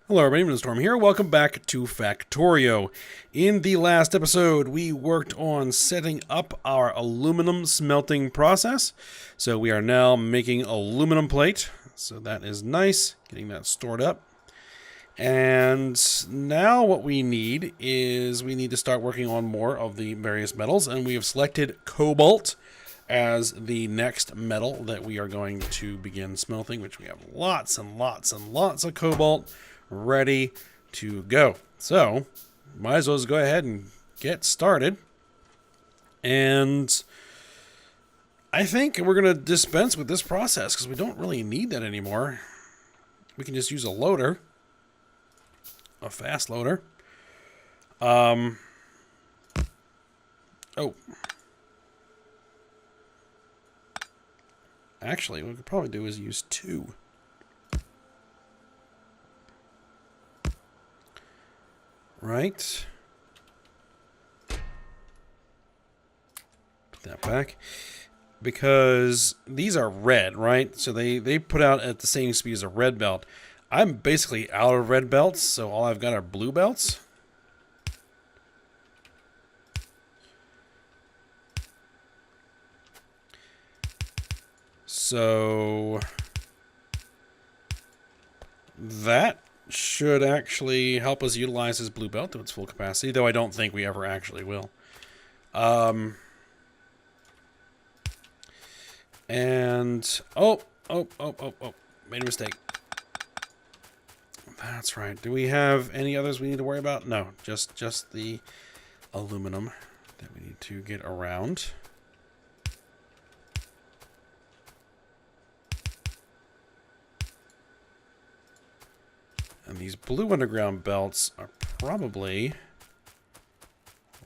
Hello everybody, I'm Storm here. Welcome back to Factorio. In the last episode, we worked on setting up our aluminum smelting process. So we are now making aluminum plate. So that is nice, getting that stored up. And now what we need is we need to start working on more of the various metals. And we have selected Kobold as the next metal that we are going to begin smelting, which we have lots and lots and lots of Kobold ready to go. So might as well just go ahead and get started. And I think we're going to dispense with this process because we don't really need that anymore. We can just use a loader, a fast loader. Oh, actually, what we could probably do is use two. Right. Put that back. Because these are red, right? So they put out at the same speed as a red belt. I'm basically out of red belts, so all I've got are blue belts. So that should actually help us utilize this blue belt to its full capacity, though I don't think we ever actually will. And made a mistake. That's right. Do we have any others we need to worry about? No, just the aluminum that we need to get around. And these blue underground belts are probably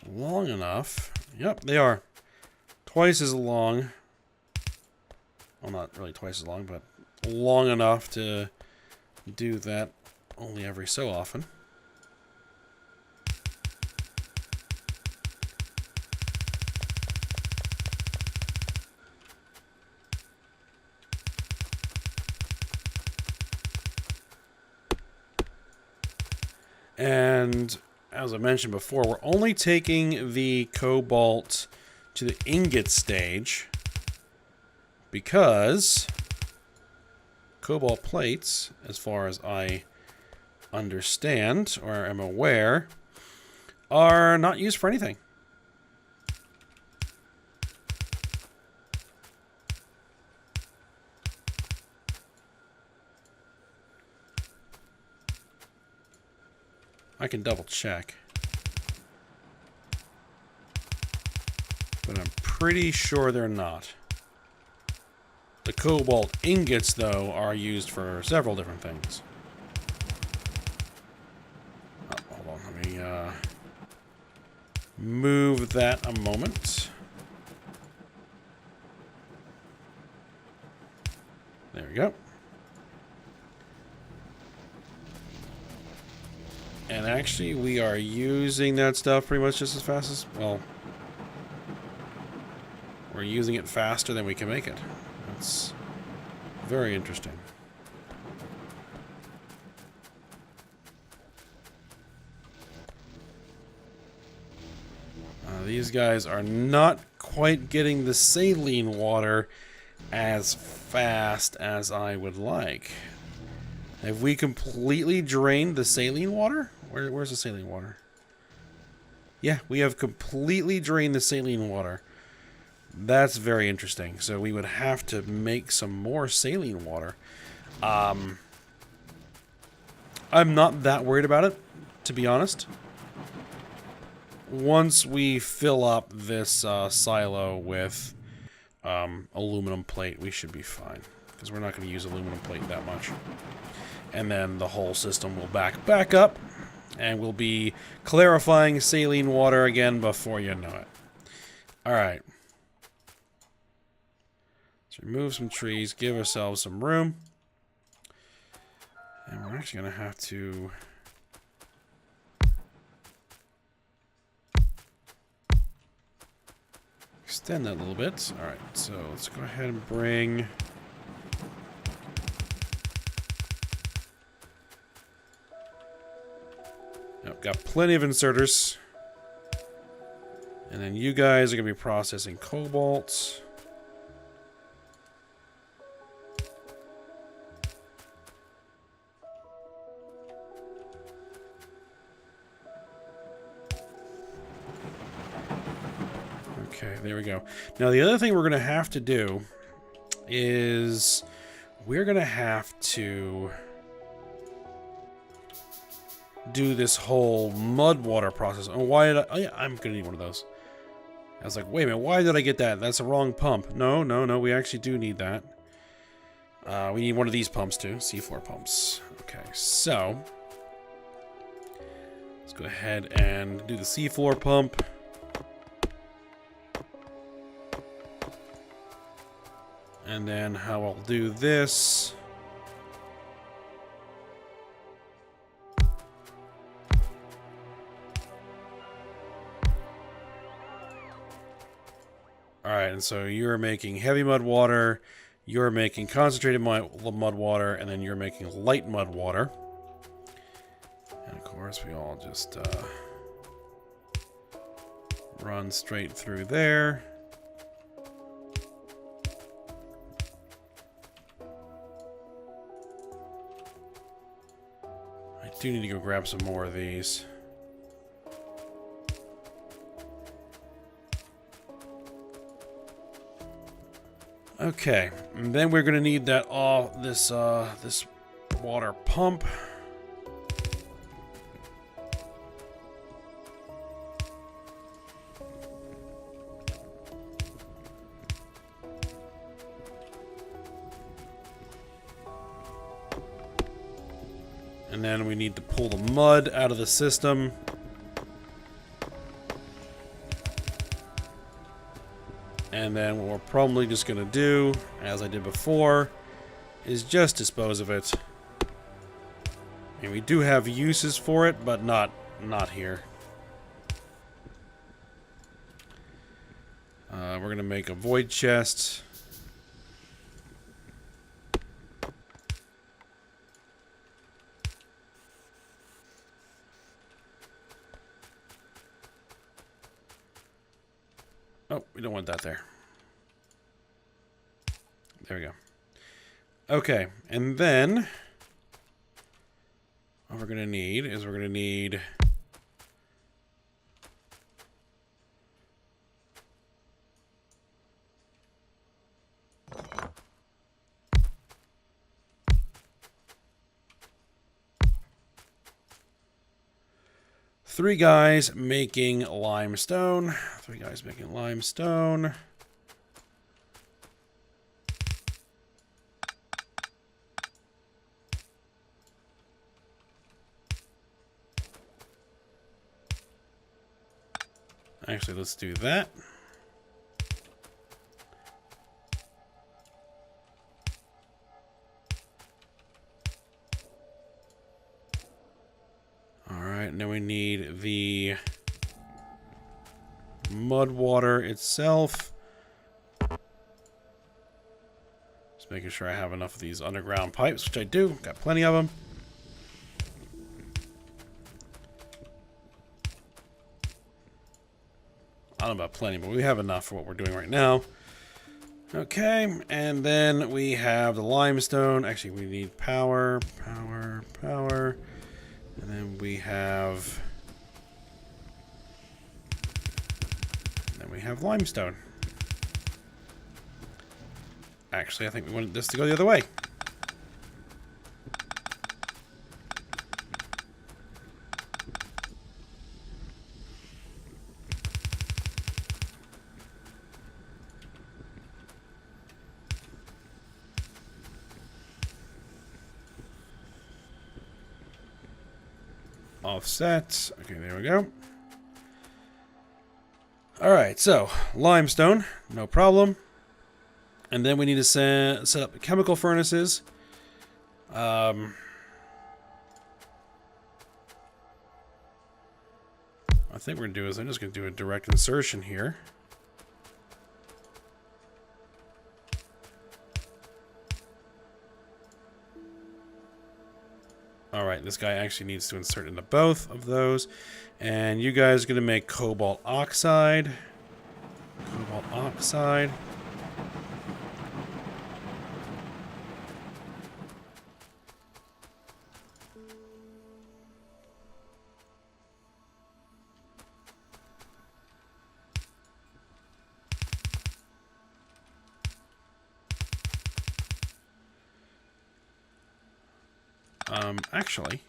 long enough. Yep, they are. Twice as long. Well, not really twice as long, but long enough to do that only every so often. And as I mentioned before, we're only taking the cobalt to the ingot stage because cobalt plates, as far as I understand or am aware, are not used for anything. I can double check. But I'm pretty sure they're not. The cobalt ingots, though, are used for several different things. Oh, hold on, let me move that a moment. There we go. And actually, we are using that stuff pretty much just as fast as, well, we're using it faster than we can make it. That's very interesting. These guys are not quite getting the saline water as fast as I would like. Have we completely drained the saline water? Where's the saline water? Yeah, we have completely drained the saline water. That's very interesting. So we would have to make some more saline water. I'm not that worried about it, to be honest. Once we fill up this silo with aluminum plate, we should be fine. Because we're not going to use aluminum plate that much. And then the whole system will back up. And we'll be clarifying saline water again before you know it. Alright. Let's remove some trees, give ourselves some room. And we're actually going to have to extend that a little bit. Alright, so let's go ahead and bring I've got plenty of inserters. And then you guys are going to be processing cobalt. Okay, there we go. Now, the other thing we're going to have to do is we're going to have to do this whole mud water process. Oh, why did I... Oh, yeah, I'm going to need one of those. I was like, wait a minute, why did I get that? That's the wrong pump. No, we actually do need that. We need one of these pumps, too. seafloor pumps. Okay, so... let's go ahead and do the seafloor pump. And then how I'll do this... Alright, and so you're making heavy mud water, you're making concentrated mud water, and then you're making light mud water. And of course, we all just run straight through there. I do need to go grab some more of these. Okay, and then we're gonna need that this water pump. And then we need to pull the mud out of the system. And then what we're probably just going to do, as I did before, is just dispose of it. And we do have uses for it, but not here. We're going to make a void chest. Oh, we don't want that there. There we go. Okay, and then what we're going to need is we're going to need three guys making limestone. Three guys making limestone. Actually, let's do that. Alright, now we need the mud water itself. Just making sure I have enough of these underground pipes, which I do. Got plenty of them. I don't know about plenty, but we have enough for what we're doing right now. Okay, and then we have the limestone. Actually, we need power. And then we have... then we have limestone. Actually, I think we wanted this to go the other way. Offset. Okay, there we go. Alright, so limestone, no problem. And then we need to set up chemical furnaces. I think we're going to do is I'm just going to do a direct insertion here. Alright, this guy actually needs to insert into both of those. And you guys are going to make cobalt oxide. Cobalt oxide. Actually,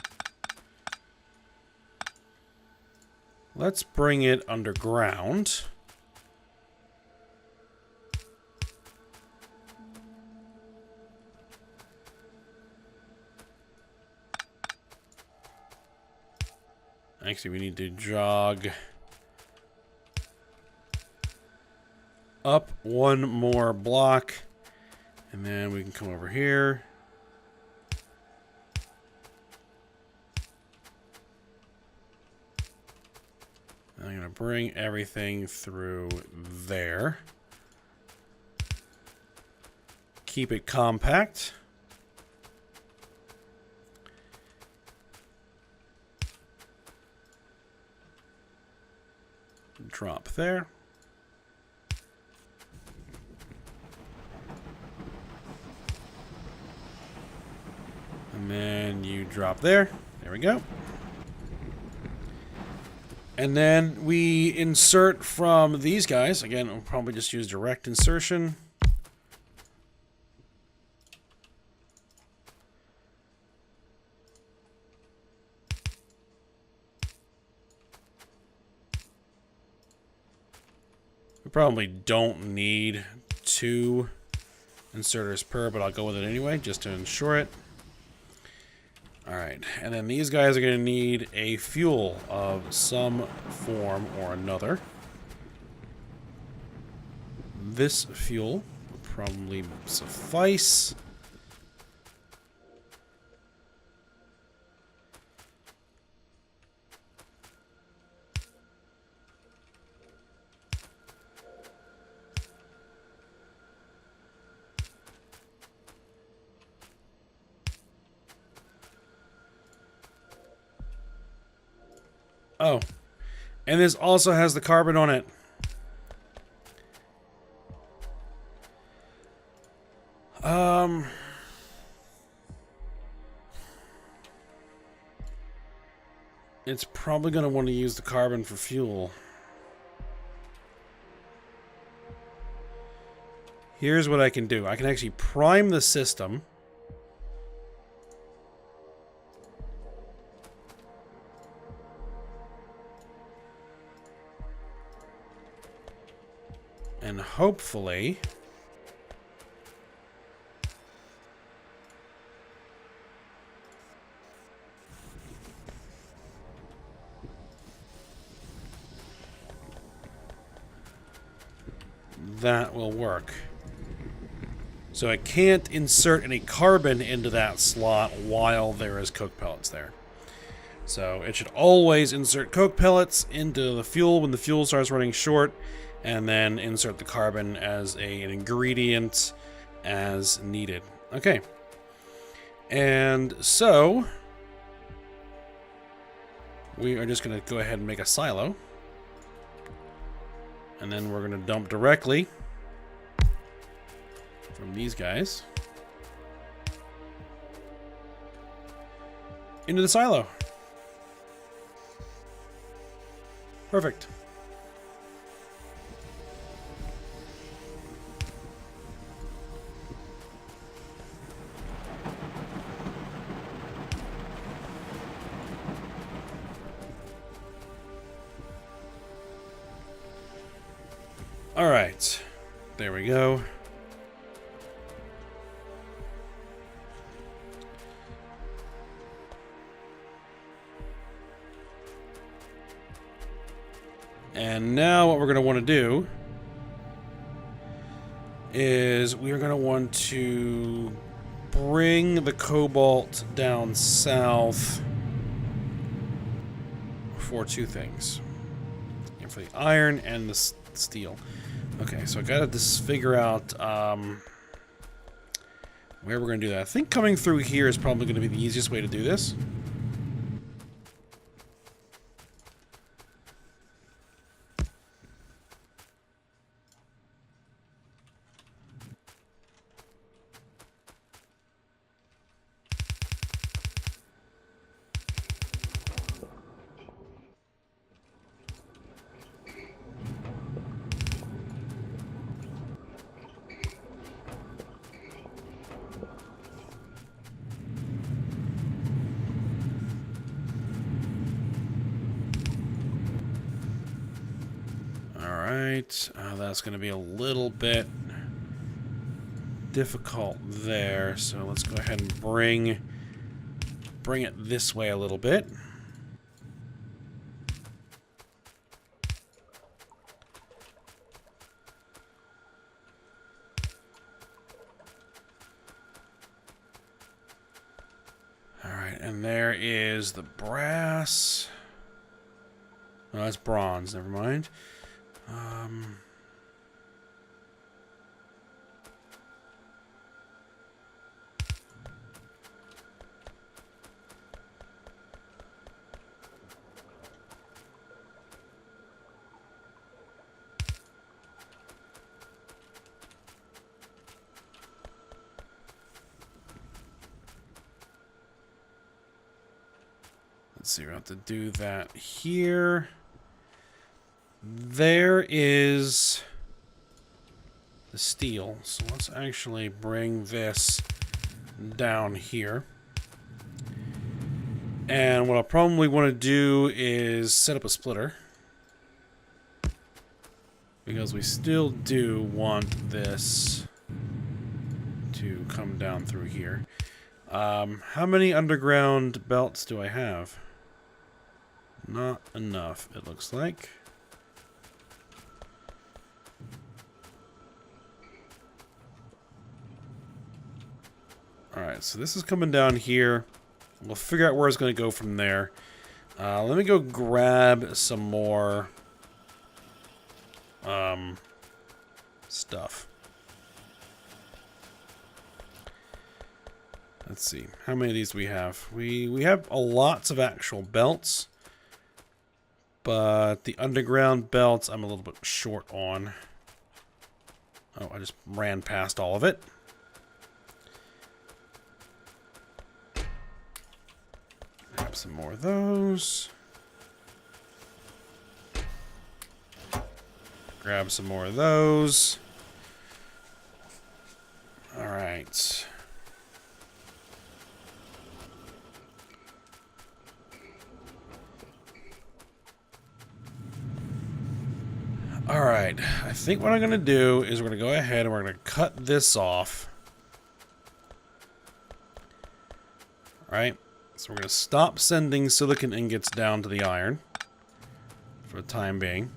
let's bring it underground. Actually, we need to jog up one more block, and then we can come over here. I'm going to bring everything through there. Keep it compact. Drop there. And then you drop there. There we go. And then we insert from these guys. Again, we'll probably just use direct insertion. We probably don't need 2 inserters per, but I'll go with it anyway, just to ensure it. Alright, and then these guys are going to need a fuel of some form or another. This fuel will probably suffice. Oh, and this also has the carbon on it. It's probably going to want to use the carbon for fuel. Here's what I can do. I can actually prime the system. And hopefully that will work. So I can't insert any carbon into that slot while there is coke pellets there. So it should always insert coke pellets into the fuel when the fuel starts running short, and then insert the carbon as an ingredient as needed. Okay. And so we are just going to go ahead and make a silo. And then we're going to dump directly from these guys into the silo. Perfect. All right, there we go. And now what we're going to want to do is we are going to want to bring the cobalt down south for 2 things. And for the iron and the steel. Okay, so I gotta just figure out where we're gonna do that. I think coming through here is probably gonna be the easiest way to do this. Alright, that's going to be a little bit difficult there, so let's go ahead and bring it this way a little bit. Alright, and there is the brass. Oh, that's bronze, never mind. Let's see, we have to do that here. There is the steel, so let's actually bring this down here. And what I'll probably want to do is set up a splitter, because we still do want this to come down through here. How many underground belts do I have? Not enough, it looks like. Alright, so this is coming down here. We'll figure out where it's going to go from there. Let me go grab some more stuff. Let's see. How many of these we have? We have lots of actual belts. But the underground belts I'm a little bit short on. Oh, I just ran past all of it. Grab some more of those. Grab some more of those. All right. Alright, I think what I'm going to do is we're going to go ahead and we're going to cut this off. Alright, so we're going to stop sending silicon ingots down to the iron for the time being.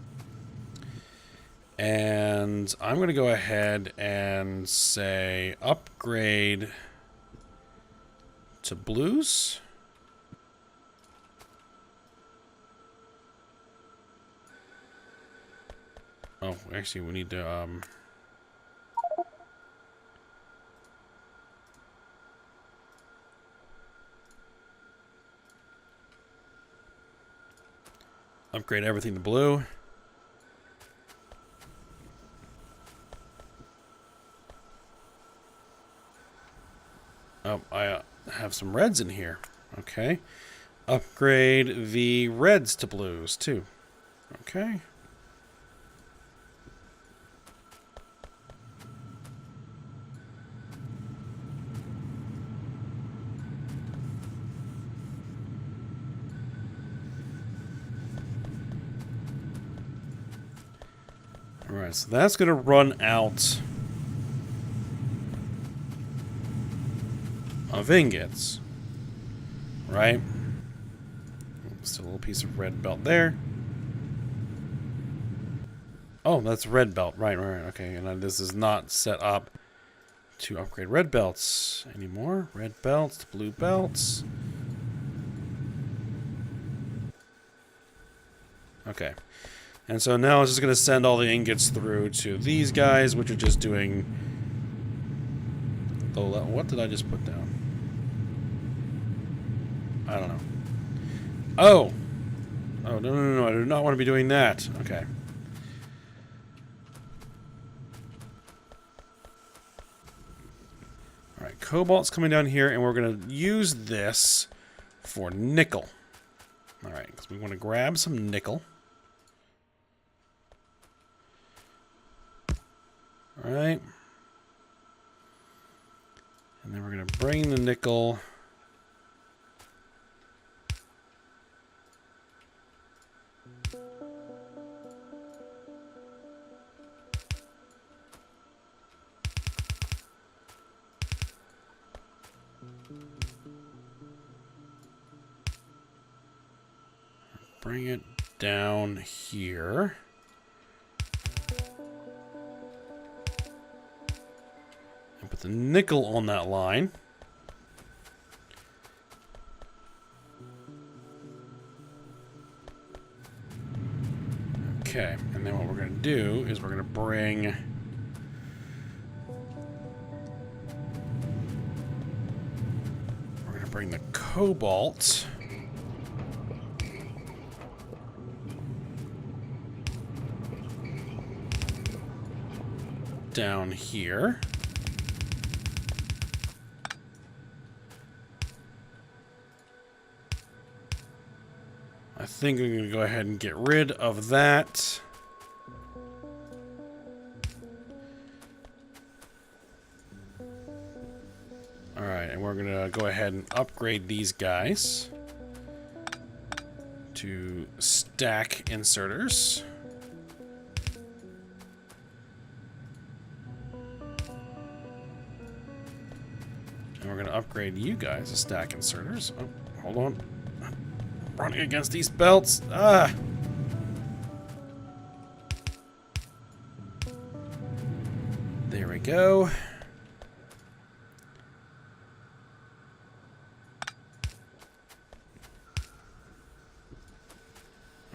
And I'm going to go ahead and say upgrade to blues. Oh, actually, we need to, upgrade everything to blue. Oh, I have some reds in here. Okay. Upgrade the reds to blues, too. Okay. Alright, so that's going to run out of ingots. Right? Still a little piece of red belt there. Oh, that's red belt. Right. Okay, and this is not set up to upgrade red belts anymore. Red belts to blue belts. Okay. And so now it's just going to send all the ingots through to these guys, which are just doing... Oh, what did I just put down? I don't know. Oh! Oh, no, I do not want to be doing that. Okay. Alright, cobalt's coming down here, and we're going to use this for nickel. Alright, because we want to grab some nickel. Alright. And then we're going to bring the nickel bring it down here. And put the nickel on that line. Okay, and then what we're going to do is we're going to bring... Bring the cobalt down here. I think I'm going to go ahead and get rid of that. Alright, and we're going to go ahead and upgrade these guys to stack inserters. And we're going to upgrade you guys to stack inserters. Oh, hold on. I'm running against these belts. Ah! There we go.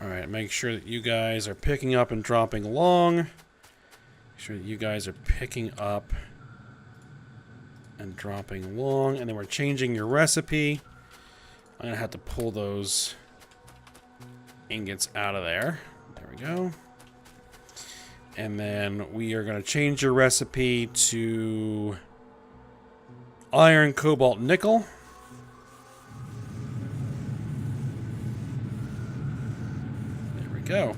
Alright, make sure that you guys are picking up and dropping along. Make sure that you guys are picking up and dropping along. And then we're changing your recipe. I'm going to have to pull those ingots out of there. There we go. And then we are going to change your recipe to iron, cobalt, nickel. Go.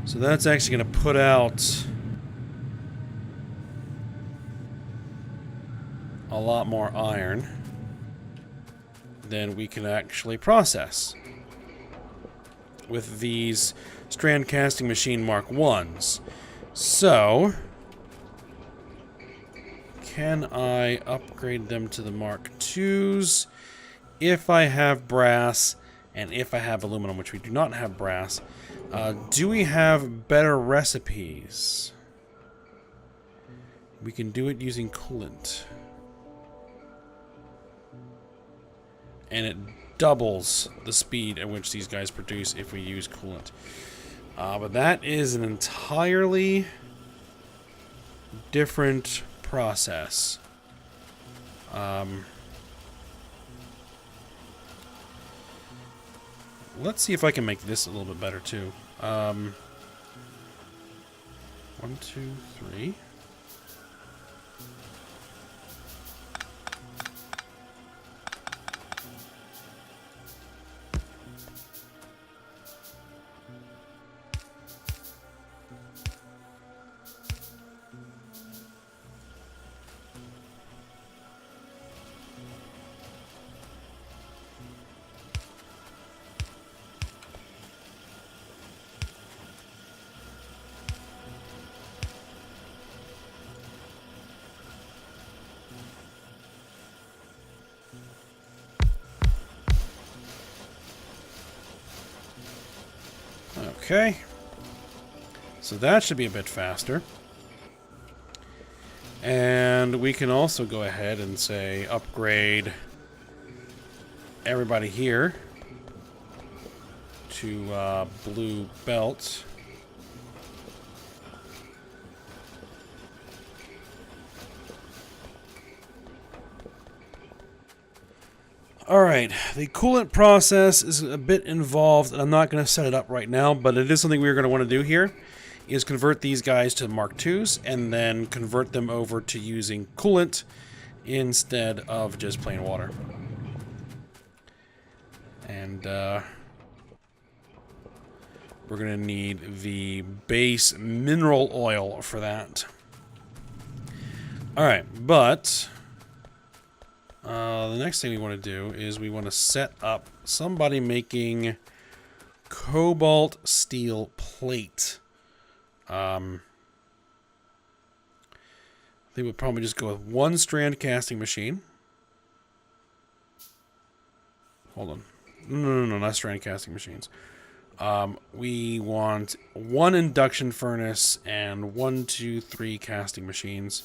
So that's actually going to put out a lot more iron than we can actually process with these strand casting machine Mark 1s. So, can I upgrade them to the Mark 2s? If I have brass and if I have aluminum, which we do not have brass, do we have better recipes? We can do it using coolant. And it doubles the speed at which these guys produce if we use coolant. But that is an entirely different process. Let's see if I can make this a little bit better too. 1, 2, 3. Okay, so that should be a bit faster. And we can also go ahead and say upgrade everybody here to blue belt. Alright, the coolant process is a bit involved, and I'm not going to set it up right now, but it is something we're going to want to do here, is convert these guys to Mark IIs, and then convert them over to using coolant instead of just plain water. And we're going to need the base mineral oil for that. Alright, but the next thing we want to do is we want to set up somebody making cobalt steel plate. I think we'll probably just go with one strand casting machine. Hold on. No, not strand casting machines. We want 1 induction furnace and 1, 2, 3 casting machines.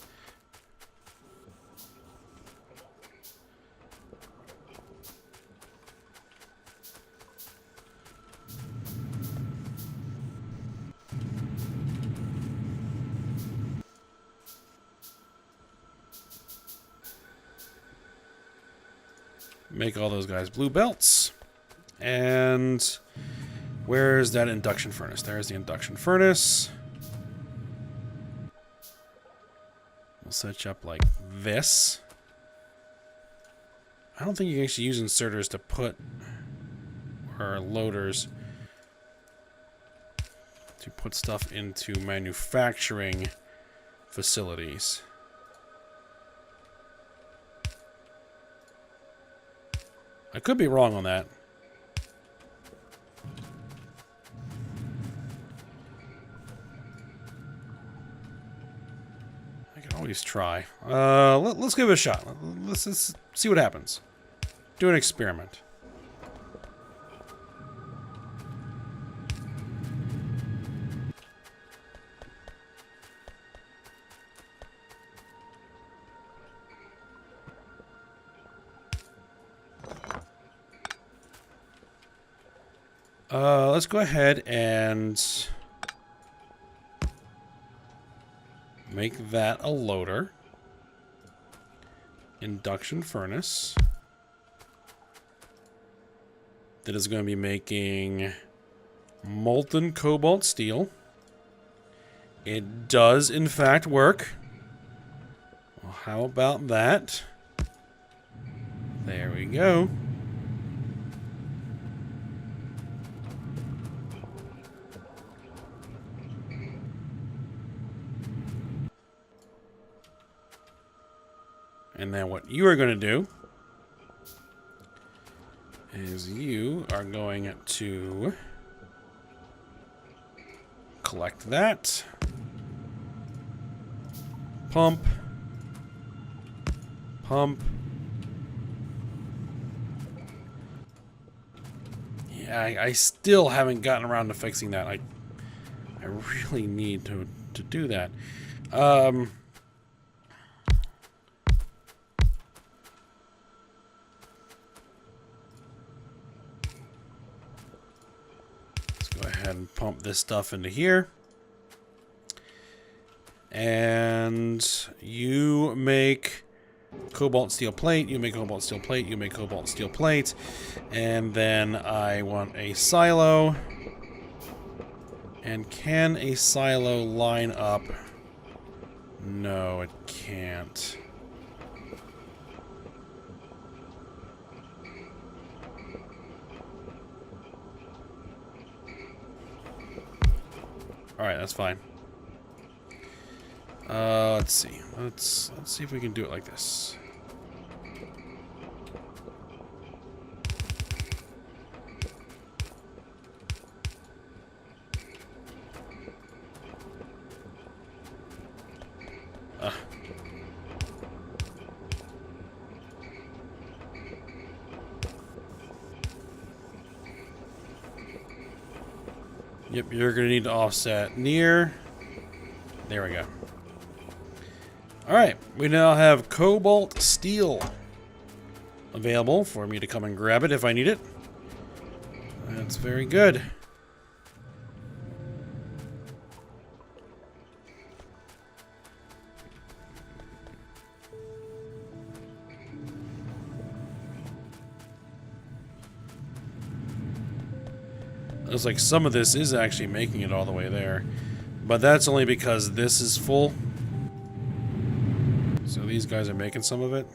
Make all those guys blue belts. And where's that induction furnace? There's the induction furnace. We'll set you up like this. I don't think you can actually use inserters to put, or loaders, to put stuff into manufacturing facilities. I could be wrong on that. I can always try. Let's give it a shot. Let's see what happens. Do an experiment. Let's go ahead and make that a loader. Induction furnace. That is going to be making molten cobalt steel. It does, in fact, work. Well, how about that? There we go. And then what you are going to do is you are going to collect that. Pump. Pump. Yeah, I still haven't gotten around to fixing that. I really need to do that. And pump this stuff into here. And you make cobalt steel plate, you make cobalt steel plate, you make cobalt steel plate. And then I want a silo. And can a silo line up? No, it can't. Alright, that's fine. Let's see. Let's see if we can do it like this. Yep, you're going to need to offset near. There we go. Alright, we now have cobalt steel available for me to come and grab it if I need it. That's very good. Looks like some of this is actually making it all the way there. But that's only because this is full. So these guys are making some of it.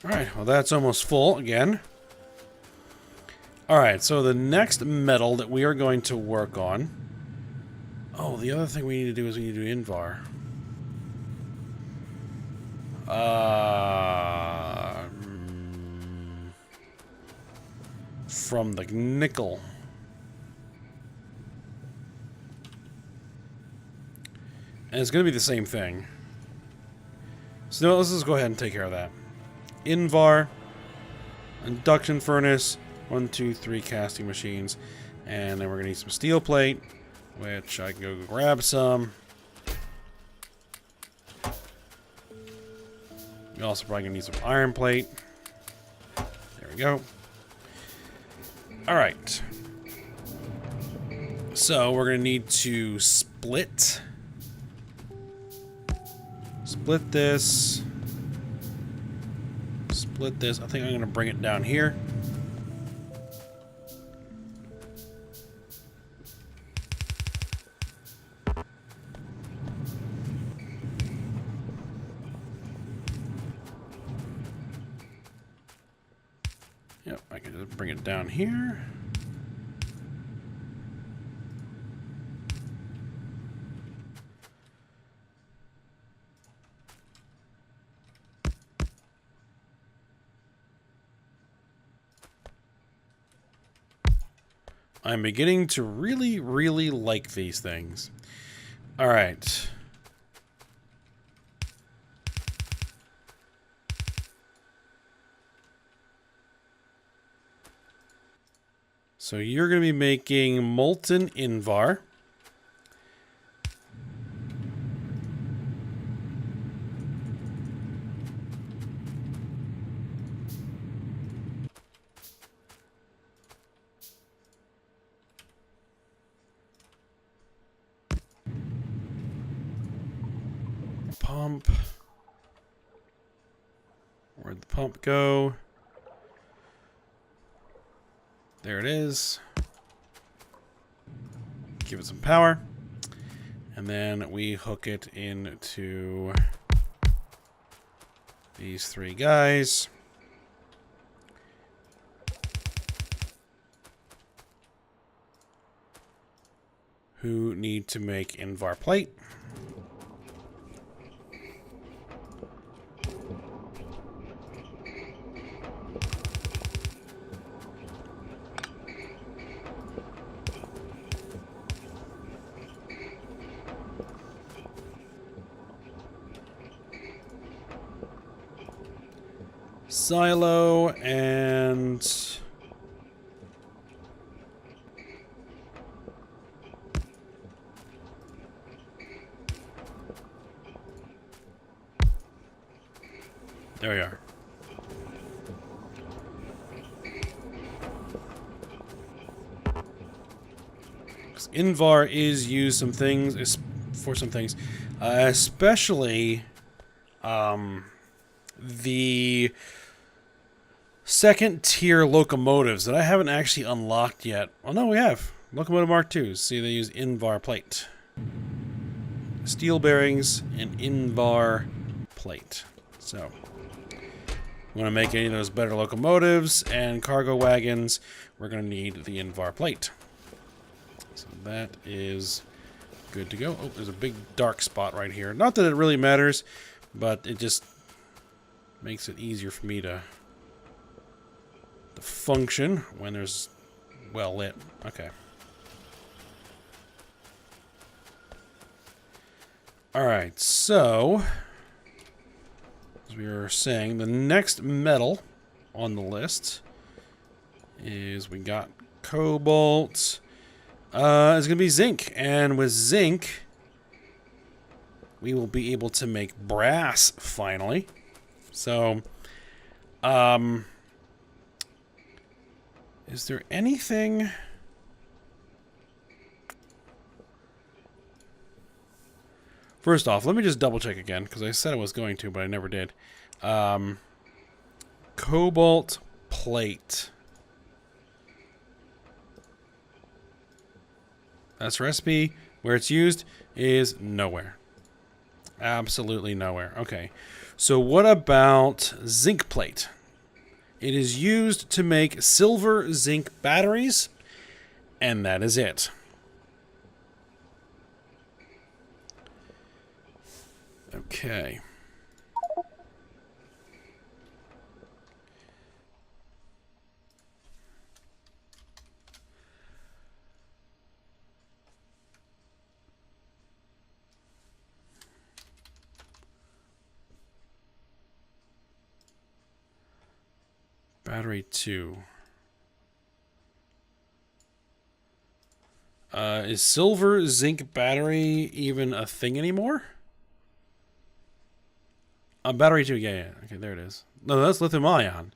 Alright, well that's almost full again. Alright, so the next metal that we are going to work on Oh, the other thing we need to do is we need to do Invar. From the nickel. And it's going to be the same thing. So no, let's just go ahead and take care of that. Invar, induction furnace, 1, 2, 3 casting machines, and then we're going to need some steel plate, which I can go grab some. We're also probably going to need some iron plate. There we go. Alright. So we're going to need to split this. Split this. I think I'm going to bring it down here. Yep, I can just bring it down here. I'm beginning to really, really like these things. All right. So you're going to be making molten Invar. Pump. Where'd the pump go? There it is. Give it some power. And then we hook it into these 3 guys. Who need to make Invar plate. Silo and there we are. Invar is used for some things, especially the second tier locomotives that I haven't actually unlocked yet. Oh no, we have. Locomotive Mark II. See, they use Invar plate. Steel bearings and Invar plate. So, want to make any of those better locomotives and cargo wagons, we're going to need the Invar plate. So that is good to go. Oh, there's a big dark spot right here. Not that it really matters, but it just makes it easier for me to function when there's well lit. Okay. Alright, so as we were saying, the next metal on the list is we got cobalt. It's gonna be zinc, and with zinc we will be able to make brass finally. So is there anything? First off, let me just double check again, because I said I was going to, but I never did. Cobalt plate. That's recipe. Where it's used is nowhere. Absolutely nowhere. Okay. So what about zinc plate? It is used to make silver zinc batteries, and that is it. Okay. Battery 2. Is silver zinc battery even a thing anymore? Battery 2, yeah. Okay, there it is. No, that's lithium ion.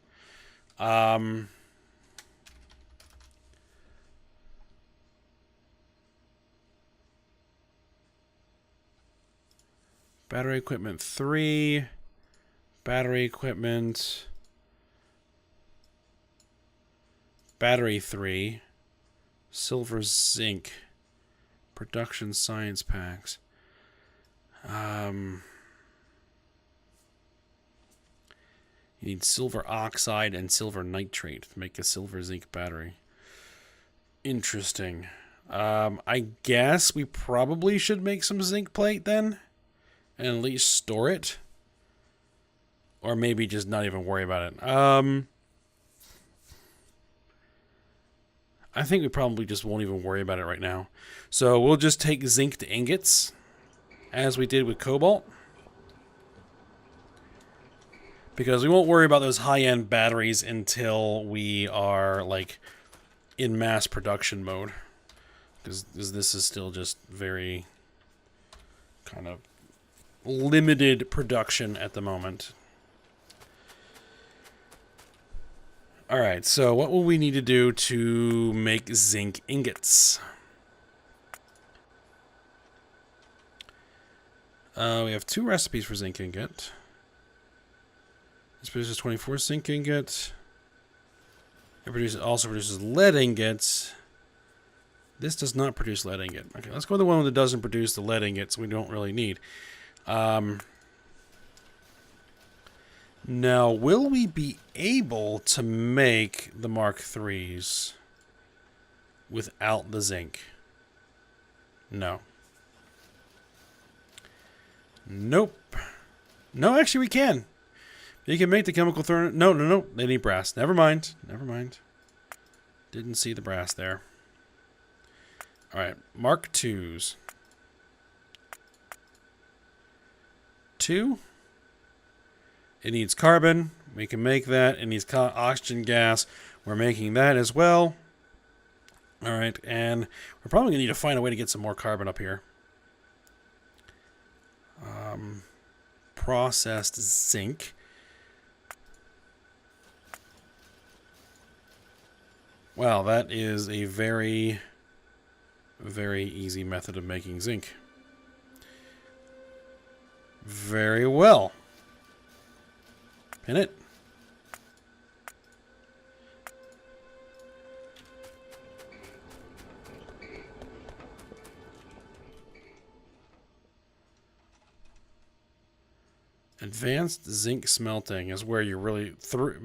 Battery equipment 3. Battery equipment. Battery 3. Silver zinc. Production science packs. You need silver oxide and silver nitrate to make a silver zinc battery. Interesting. I guess we probably should make some zinc plate then, and at least store it. Or maybe just not even worry about it. I think we probably just won't even worry about it right now. So we'll just take zinced ingots, as we did with cobalt. Because we won't worry about those high-end batteries until we are, like, in mass production mode. Because this is still just very kind of limited production at the moment. Alright, so what will we need to do to make zinc ingots? We have 2 recipes for zinc ingot. This produces 24 zinc ingot. It also produces lead ingots. This does not produce lead ingot. Okay, let's go with the one that doesn't produce the lead ingots we don't really need. Now, will we be able to make the Mark IIIs without the zinc? No. Nope. No, actually we can. You can make the chemical furnace. No. They need brass. Never mind. Didn't see the brass there. Alright, Mark IIs. 2. It needs carbon. We can make that. It needs oxygen gas. We're making that as well. Alright, and we're probably going to need to find a way to get some more carbon up here. Processed zinc. Wow, that is a very, very easy method of making zinc. Very well. Pin it. Advanced zinc smelting is where you really...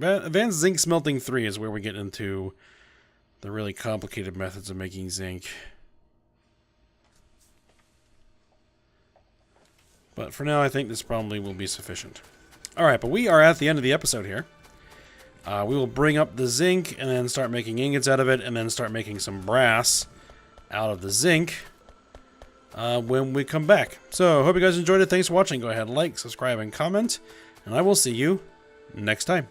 Advanced zinc smelting 3 is where we get into the really complicated methods of making zinc. But for now, I think this probably will be sufficient. Alright, but we are at the end of the episode here. We will bring up the zinc and then start making ingots out of it and then start making some brass out of the zinc when we come back. So, hope you guys enjoyed it. Thanks for watching. Go ahead, like, subscribe, and comment. And I will see you next time.